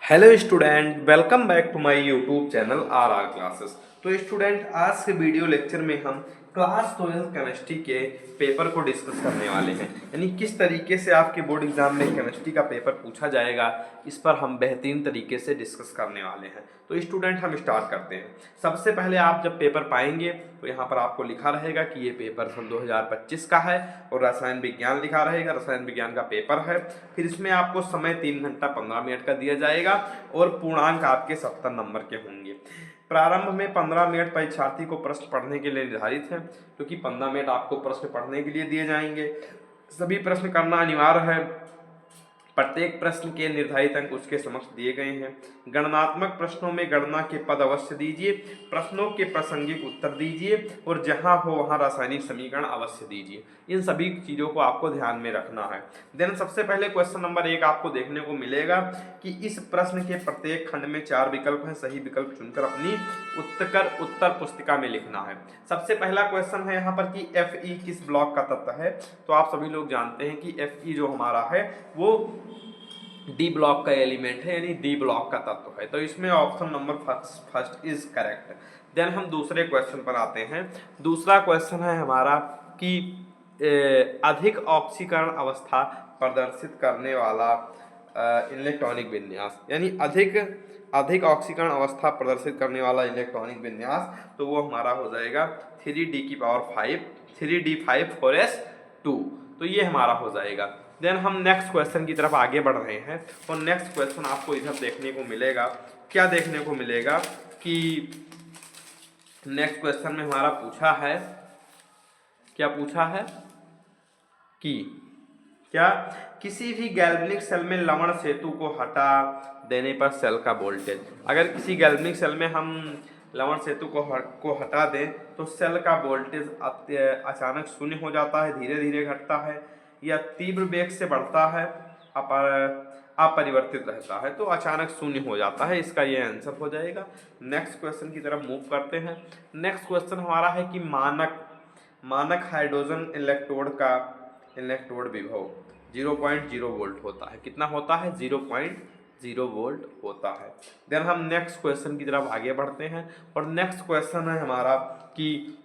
Hello student, welcome back to my YouTube channel R classes. तो student, आज के video lecture में हम क्लास 12 केमिस्ट्री के पेपर को डिस्कस करने वाले हैं। यानी किस तरीके से आपके बोर्ड एग्जाम में केमिस्ट्री का पेपर पूछा जाएगा, इस पर हम बेहतरीन तरीके से डिस्कस करने वाले हैं। तो स्टूडेंट, हम स्टार्ट करते हैं। सबसे पहले आप जब पेपर पाएंगे तो यहाँ पर आपको लिखा रहेगा कि ये पेपर सन 2025 का है और रसायन विज्ञान लिखा रहेगा, रसायन विज्ञान का पेपर है। फिर इसमें आपको समय 3 घंटा 15 मिनट का दिया जाएगा और पूर्णांक आपके 70 नंबर के होंगे। प्रारंभ में 15 मिनट परीक्षार्थी को प्रश्न पढ़ने के लिए निर्धारित है, क्योंकि 15 मिनट आपको प्रश्न पढ़ने के लिए दिए जाएंगे। सभी प्रश्न करना अनिवार्य है। प्रत्येक प्रश्न के निर्धारित अंक उसके समक्ष दिए गए हैं। गणनात्मक प्रश्नों में गणना के पद अवश्य दीजिए, प्रश्नों के प्रासंगिक उत्तर दीजिए और जहां हो वहां रासायनिक समीकरण अवश्य दीजिए। इन सभी चीजों को आपको ध्यान में रखना है। देन सबसे पहले क्वेश्चन नंबर 1 आपको देखने को मिलेगा कि इस प्रश्न के प्रत्येक खंड में 4 विकल्प हैं। सही विकल्प चुनकर अपनी उत्तर पुस्तिका में लिखना है। सबसे पहला क्वेश्चन है यहाँ पर कि Fe किस ब्लॉक का तत्व है। तो आप सभी लोग जानते हैं कि Fe जो हमारा है वो डी ब्लॉक का एलिमेंट है, यानी डी ब्लॉक का तत्व है। तो इसमें option number first is correct. Then हम दूसरे क्वेश्चन पर आते हैं। दूसरा क्वेश्चन है हमारा कि अधिक ऑक्सीकरण अवस्था प्रदर्शित करने वाला इलेक्ट्रॉनिक विन्यास, यानी अधिक ऑक्सीकरण अवस्था प्रदर्शित करने वाला इलेक्ट्रॉनिक विन्यास, तो वो हमारा हो जाएगा 3d5 3d5 4s2। तो ये हमारा हो जाएगा। देन हम नेक्स्ट क्वेश्चन की तरफ आगे बढ़ रहे हैं और नेक्स्ट क्वेश्चन आपको इधर देखने को मिलेगा। क्या देखने को मिलेगा कि नेक्स्ट क्वेश्चन में हमारा पूछा है, क्या पूछा है कि क्या किसी भी गैल्वेनिक सेल में लवण सेतु को हटा देने पर सेल का वोल्टेज, अगर किसी गैल्वेनिक सेल में हम लवण सेतु को हटा दें तो सेल का वोल्टेज अचानक शून्य हो जाता है, धीरे धीरे घटता है या तीव्र वेग से बढ़ता है, अपरिवर्तित रहता है। तो अचानक शून्य हो जाता है, इसका ये आंसर हो जाएगा। नेक्स्ट क्वेश्चन की तरफ मूव करते हैं। नेक्स्ट क्वेश्चन हमारा है कि मानक हाइड्रोजन इलेक्ट्रोड विभव 0.0 वोल्ट होता है। कितना होता है? 0.0 वोल्ट होता है। देन हम नेक्स्ट क्वेश्चन की तरफ आगे बढ़ते हैं और नेक्स्ट क्वेश्चन है हमारा कि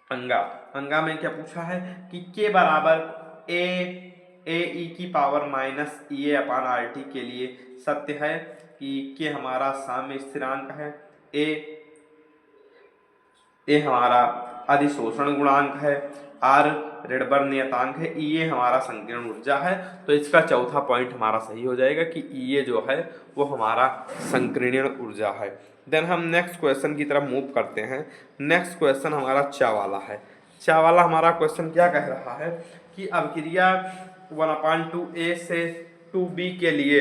अंगा में क्या पूछा है कि के बराबर ए की पावर माइनस EA/RT के लिए सत्य है कि के हमारा साम्य स्थिरांक है, ए हमारा अधिशोषण गुणांक है, आर रेडबर्ग नियतांक है, ये हमारा संकीर्ण ऊर्जा है। तो इसका चौथा पॉइंट हमारा सही हो जाएगा कि ये जो है वो हमारा संकीर्ण ऊर्जा है। देन हम नेक्स्ट क्वेश्चन की तरफ मूव करते हैं। नेक्स्ट क्वेश्चन हमारा चा वाला है। चा वाला हमारा क्वेश्चन क्या कह रहा है कि अभिक्रिया 1/2A से 2B के लिए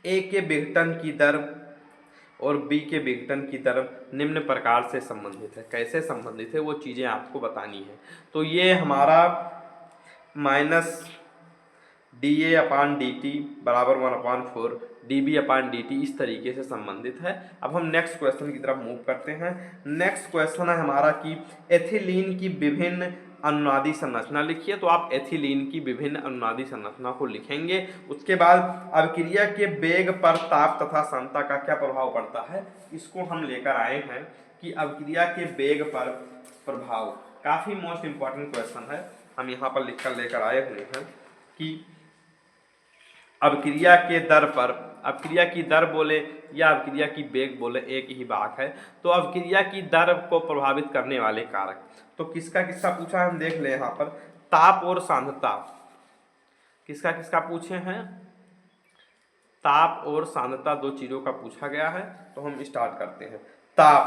ए के विघटन की दर और बी के विघटन की दर निम्न प्रकार से संबंधित है। कैसे संबंधित है वो चीज़ें आपको बतानी है। तो ये हमारा -dA/dt बराबर 1/4 dB/dt इस तरीके से संबंधित है। अब हम नेक्स्ट क्वेश्चन की तरफ मूव करते हैं। नेक्स्ट क्वेश्चन है हमारा कि एथिलीन की विभिन्न अनुनादी संरचना लिखिए। तो आप एथिलीन की विभिन्न अनुनादी संरचना को लिखेंगे। उसके बाद अभिक्रिया के वेग पर ताप तथा सांद्रता का क्या प्रभाव पड़ता है, इसको हम लेकर आए हैं कि अभिक्रिया के वेग पर प्रभाव। काफी मोस्ट इंपॉर्टेंट क्वेश्चन है, हम यहाँ पर लिखकर लेकर आए हुए हैं कि अभिक्रिया के दर पर, अभिक्रिया की दर बोले या अभिक्रिया की वेग बोले एक ही बात है। तो अभिक्रिया की दर को प्रभावित करने वाले कारक, तो किसका किसका पूछा है हम देख ले यहाँ पर। ताप और सांद्रता किसका किसका पूछे हैं, ताप और सांद्रता दो चीजों का पूछा गया है। तो हम स्टार्ट करते हैं। ताप,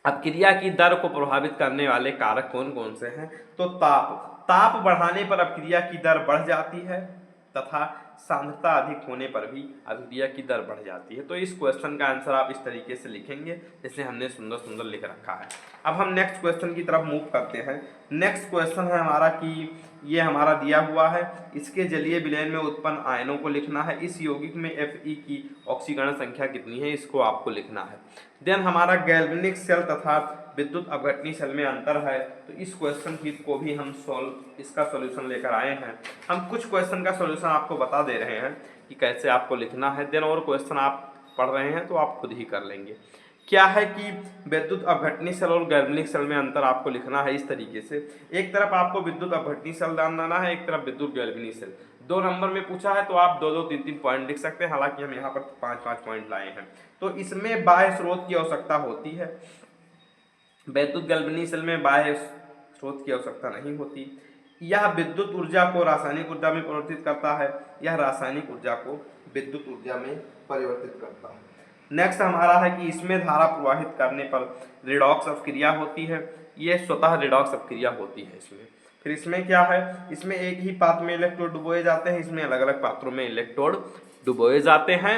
अभिक्रिया की दर को प्रभावित करने वाले कारक कौन कौन से हैं। तो ताप बढ़ाने पर अभिक्रिया की दर बढ़ जाती है तथा सांद्रता अधिक होने पर भी अभिक्रिया की दर बढ़ जाती है। तो इस क्वेश्चन का आंसर आप इस तरीके से लिखेंगे जैसे हमने सुंदर सुंदर लिख रखा है। अब हम नेक्स्ट क्वेश्चन की तरफ मूव करते हैं। नेक्स्ट क्वेश्चन है हमारा कि ये हमारा दिया हुआ है, इसके जलीय विलयन में उत्पन्न आयनों को लिखना है। इस यौगिक में Fe की ऑक्सीकरण संख्या कितनी है, इसको आपको लिखना है। देन हमारा गैल्वेनिक सेल तथा विद्युत अपघटनी सेल में अंतर है। तो इस क्वेश्चन को भी हम इसका सॉल्यूशन लेकर आए हैं। हम कुछ क्वेश्चन का सॉल्यूशन आपको बता दे रहे हैं कि कैसे आपको लिखना है। देन और क्वेश्चन आप पढ़ रहे हैं तो आप खुद ही कर लेंगे। क्या है कि विद्युत अपघटनी सेल और गैल्वेनिक सेल में अंतर आपको लिखना है इस तरीके से। एक तरफ आपको विद्युत अपघटनी सेल डालना है, एक तरफ विद्युत गैल्वेनिक सेल। 2 नंबर में पूछा है तो आप 2-2, 3-3 पॉइंट लिख सकते हैं, हालांकि हम यहाँ पर 5-5 पॉइंट लाए हैं। तो इसमें बाह्य स्रोत की आवश्यकता होती है, विद्युत गैल्वेनिक सेल में बाह्य स्रोत की आवश्यकता नहीं होती। यह विद्युत ऊर्जा को रासायनिक ऊर्जा में परिवर्तित करता है, यह रासायनिक ऊर्जा को विद्युत ऊर्जा में परिवर्तित करता है। नेक्स्ट हमारा है कि इसमें धारा प्रवाहित करने पर रिडॉक्स अपक्रिया होती है, ये स्वतः रिडॉक्स अपक्रिया होती है इसमें। फिर इसमें क्या है, इसमें एक ही पात्र में इलेक्ट्रोड डुबोए जाते हैं, इसमें अलग अलग पात्रों में इलेक्ट्रोड डुबोए जाते हैं।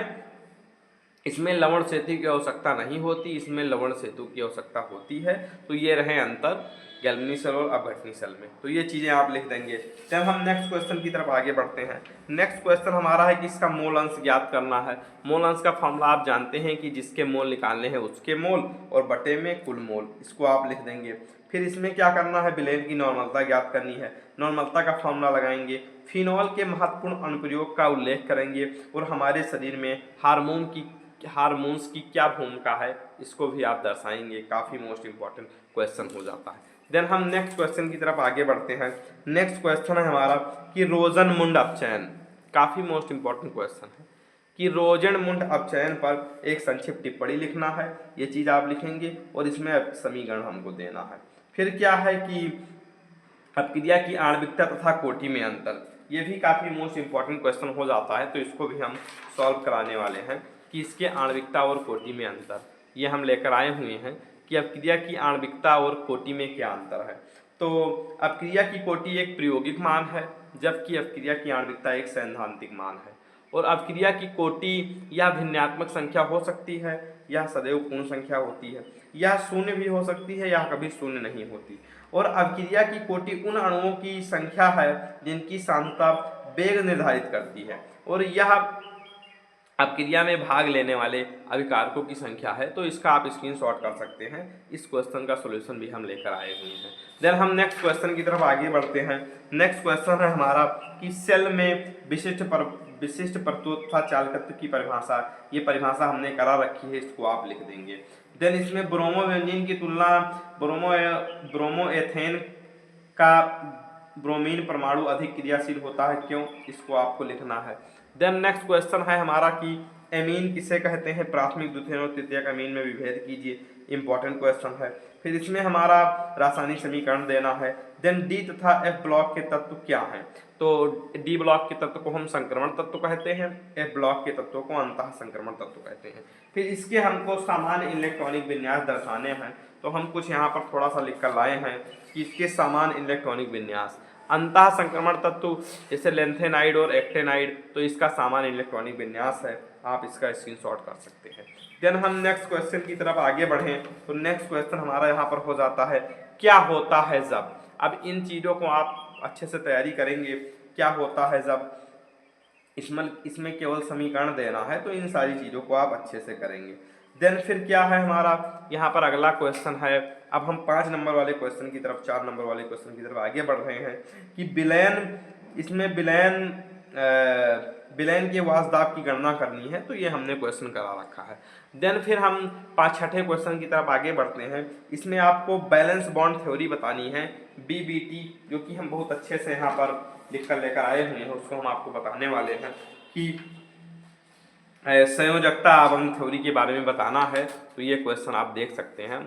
इसमें लवण सेतु की आवश्यकता नहीं होती, इसमें लवण सेतु की आवश्यकता होती है। तो ये रहे अंतर गैल्वेनिक सेल और अपघटनी सेल में। तो ये चीज़ें आप लिख देंगे। जब हम नेक्स्ट क्वेश्चन की तरफ आगे बढ़ते हैं, नेक्स्ट क्वेश्चन हमारा है कि इसका मोल अंश ज्ञात करना है। मोल अंश का फॉर्मूला आप जानते हैं कि जिसके मोल निकालने हैं उसके मोल और बटे में कुल मोल, इसको आप लिख देंगे। फिर इसमें क्या करना है, विलेन की नॉर्मलता ज्ञात करनी है, नॉर्मलता का फॉर्मूला लगाएंगे। फिनॉल के महत्वपूर्ण अनुप्रयोग का उल्लेख करेंगे और हमारे शरीर में हार्मोन्स की क्या भूमिका है इसको भी आप दर्शाएंगे। काफ़ी मोस्ट इंपॉर्टेंट क्वेश्चन हो जाता है। देन हम नेक्स्ट क्वेश्चन की तरफ आगे बढ़ते हैं। नेक्स्ट क्वेश्चन है हमारा कि रोजनमुंड अपचयन, काफ़ी मोस्ट इंपॉर्टेंट क्वेश्चन है कि रोजनमुंड अपचयन पर एक संक्षिप्त टिप्पणी लिखना है, ये चीज़ आप लिखेंगे और इसमें समीकरण हमको देना है। फिर क्या है कि अपक्रिया की आणविकता तथा कोटि में अंतर, ये भी काफ़ी मोस्ट इंपॉर्टेंट क्वेश्चन हो जाता है, तो इसको भी हम सॉल्व कराने वाले हैं कि इसके आणविकता और कोटि में अंतर, ये हम लेकर आए हुए हैं कि अपक्रिया की आणविकता और कोटि में क्या अंतर है। तो अपक्रिया की कोटि एक प्रायोगिक मान है, जबकि अपक्रिया की आणविकता एक सैद्धांतिक मान है। और अपक्रिया की कोटि यह भिन्नात्मक संख्या हो सकती है, यह सदैव पूर्ण संख्या होती है, यह शून्य भी हो सकती है, यह कभी शून्य नहीं होती। और अपक्रिया की कोटि उन अणुओं की संख्या है जिनकी सांद्रता वेग निर्धारित करती है, और यह अपक्रिया में भाग लेने वाले अभिकारकों की संख्या है। तो इसका आप स्क्रीनशॉट कर सकते हैं। इस क्वेश्चन का सॉल्यूशन भी हम लेकर आए हुए हैं। देन हम नेक्स्ट क्वेश्चन की तरफ आगे बढ़ते हैं। नेक्स्ट क्वेश्चन है हमारा कि सेल में विशिष्ट परतोत्था चालकत्व की परिभाषा, ये परिभाषा हमने करा रखी है, इसको आप लिख देंगे। देन इसमें ब्रोमो बेंजीन की तुलना ब्रोमोएथेन का ब्रोमीन परमाणु अधिक क्रियाशील होता है, क्यों, इसको आपको लिखना है। देन नेक्स्ट क्वेश्चन है हमारा कि एमीन किसे कहते हैं, प्राथमिक द्वितीयक और तृतीयक अमीन में विभेद कीजिए, इंपॉर्टेंट क्वेश्चन है। फिर इसमें हमारा रासायनिक समीकरण देना है। देन डी तथा एफ ब्लॉक के तत्व क्या हैं, तो डी ब्लॉक के तत्व को हम संक्रमण तत्व कहते हैं, एफ ब्लॉक के तत्वों को अंतः संक्रमण तत्व कहते हैं। फिर इसके हमको सामान्य इलेक्ट्रॉनिक विन्यास दर्शाने हैं, तो हम कुछ यहाँ पर थोड़ा सा लिख कर लाए हैं कि इसके सामान्य इलेक्ट्रॉनिक विन्यास। अंतः संक्रमण तत्व जैसे लेंथेनाइड और एक्टेनाइड, तो इसका सामान्य इलेक्ट्रॉनिक विन्यास है, आप इसका स्क्रीनशॉट कर सकते हैं। देन हम नेक्स्ट क्वेश्चन की तरफ आगे बढ़ें, तो नेक्स्ट क्वेश्चन हमारा यहाँ पर हो जाता है क्या होता है जब। अब इन चीज़ों को आप अच्छे से तैयारी करेंगे, क्या होता है जब, इसमें केवल समीकरण देना है, तो इन सारी चीज़ों को आप अच्छे से करेंगे। देन फिर क्या है हमारा यहाँ पर अगला क्वेश्चन है। अब हम 5 नंबर वाले क्वेश्चन की तरफ 4 नंबर वाले क्वेश्चन की तरफ आगे बढ़ रहे हैं कि विलयन, इसमें विलयन के वाष्पदाब की गणना करनी है, तो ये हमने क्वेश्चन करा रखा है। देन फिर हम 5-6 क्वेश्चन की तरफ आगे बढ़ते हैं। इसमें आपको बैलेंस बॉन्ड थ्योरी बतानी है, BBT, जो कि हम बहुत अच्छे से यहाँ पर लिख कर लेकर आए हुए हैं, उसको हम आपको बताने वाले हैं कि संयोजकता आबंध थ्योरी के बारे में बताना है। तो ये क्वेश्चन आप देख सकते हैं,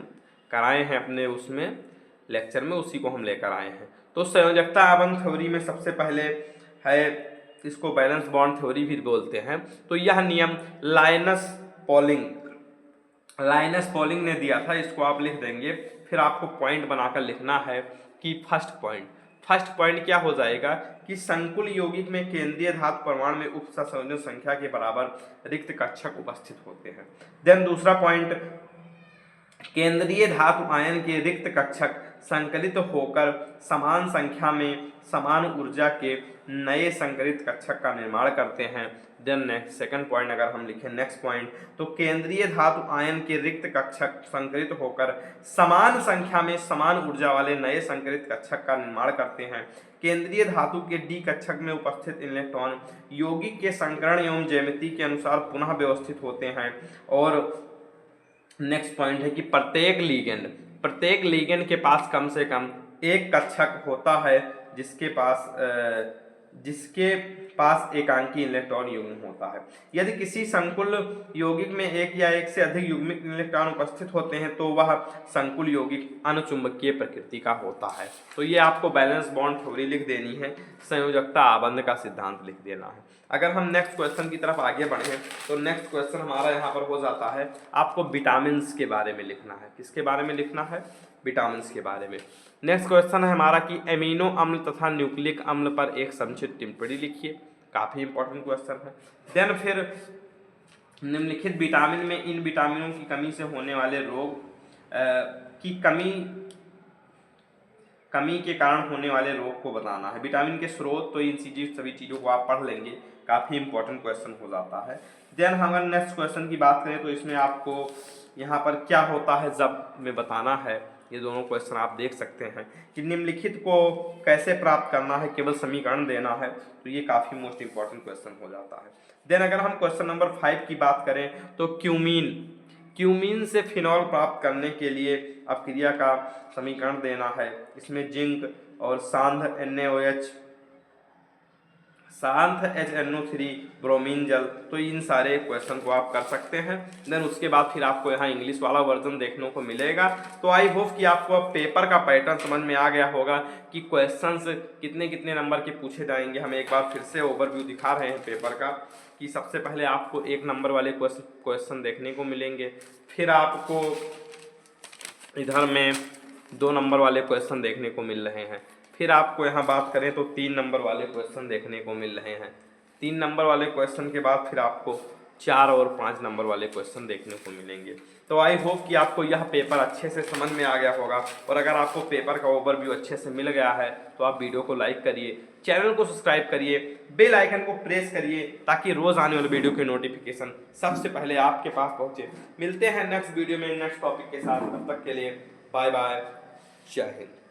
कराए हैं अपने उसमें लेक्चर में, उसी को हम लेकर आए हैं। तो संयोजकता आबंध थ्योरी में सबसे पहले है, इसको बैलेंस बॉन्ड थ्योरी भी बोलते हैं। तो यह नियम लाइनस पॉलिंग ने दिया था, इसको आप लिख देंगे। फिर आपको पॉइंट बनाकर लिखना है कि फर्स्ट पॉइंट क्या हो जाएगा कि संकुल यौगिक में केंद्रीय धातु परमाणु में उप सहसंयोजन संख्या के बराबर रिक्त कक्षक उपस्थित होते हैं। देन दूसरा पॉइंट, केंद्रीय धातु आयन के रिक्त कक्षक संकलित होकर समान संख्या में समान ऊर्जा के नए संकरित कक्षक का निर्माण करते हैं। देन नेक्स्ट सेकंड पॉइंट अगर हम लिखें नेक्स्ट पॉइंट, तो केंद्रीय धातु आयन के रिक्त कक्षक संकरित होकर समान संख्या में समान ऊर्जा वाले नए संकरित कक्षक का निर्माण करते हैं। केंद्रीय धातु के डी कक्षक में उपस्थित इलेक्ट्रॉन यौगिक के संकरण एवं ज्यामिति के अनुसार पुनः व्यवस्थित होते हैं। और नेक्स्ट पॉइंट है कि प्रत्येक लिगेंड के पास कम से कम एक कक्षक होता है जिसके पास एकांकी इलेक्ट्रॉन युग्म होता है। यदि किसी संकुल यौगिक में एक या एक से अधिक युग्मित इलेक्ट्रॉन उपस्थित होते हैं तो वह संकुल यौगिक अनुचुंबकीय प्रकृति का होता है। तो ये आपको बैलेंस बॉन्ड थ्योरी लिख देनी है, संयोजकता आबंध का सिद्धांत लिख देना है। अगर हम नेक्स्ट क्वेश्चन की तरफ आगे बढ़े तो नेक्स्ट क्वेश्चन हमारा यहाँ पर हो जाता है, आपको विटामिन के बारे में लिखना है। किसके बारे में लिखना है? विटामिन के बारे में। नेक्स्ट क्वेश्चन है हमारा कि एमिनो अम्ल तथा न्यूक्लिक अम्ल पर एक संक्षिप्त टिप्पणी लिखिए। काफ़ी इंपॉर्टेंट क्वेश्चन है। देन फिर निम्नलिखित विटामिन में इन विटामिनों की कमी से होने वाले रोग की कमी के कारण होने वाले रोग को बताना है। विटामिन के स्रोत, तो इन सभी चीज़ों को आप पढ़ लेंगे, काफ़ी इंपॉर्टेंट क्वेश्चन हो जाता है। देन हम अगर नेक्स्ट क्वेश्चन की बात करें तो इसमें आपको यहाँ पर क्या होता है जब में बताना है। ये दोनों क्वेश्चन आप देख सकते हैं कि निम्नलिखित को कैसे प्राप्त करना है, केवल समीकरण देना है। तो ये काफ़ी मोस्ट इंपॉर्टेंट क्वेश्चन हो जाता है। देन अगर हम क्वेश्चन नंबर 5 की बात करें तो क्यूमीन से फिनॉल प्राप्त करने के लिए अपक्रिया का समीकरण देना है। इसमें जिंक और सांद्र HNO3 ब्रोमीन जल, तो इन सारे क्वेश्चन को आप कर सकते हैं। देन उसके बाद फिर आपको यहाँ इंग्लिश वाला वर्जन देखने को मिलेगा। तो आई होप कि आपको अब पेपर का पैटर्न समझ में आ गया होगा कि क्वेश्चंस कितने कितने नंबर के पूछे जाएंगे। हम एक बार फिर से ओवरव्यू दिखा रहे हैं पेपर का कि सबसे पहले आपको 1 नंबर वाले क्वेश्चन देखने को मिलेंगे, फिर आपको इधर में 2 नंबर वाले क्वेश्चन देखने को मिल रहे हैं, फिर आपको यहाँ बात करें तो 3 नंबर वाले क्वेश्चन देखने को मिल रहे हैं। 3 नंबर वाले क्वेश्चन के बाद फिर आपको 4 और 5 नंबर वाले क्वेश्चन देखने को मिलेंगे। तो आई होप कि आपको यह पेपर अच्छे से समझ में आ गया होगा। और अगर आपको पेपर का ओवरव्यू अच्छे से मिल गया है तो आप वीडियो को लाइक करिए, चैनल को सब्सक्राइब करिए, बेल आइकन को प्रेस करिए ताकि रोज़ आने वाले वीडियो के नोटिफिकेशन सबसे पहले आपके पास पहुँचे। मिलते हैं नेक्स्ट वीडियो में नेक्स्ट टॉपिक के साथ। तब तक के लिए बाय बाय, जय हिंद।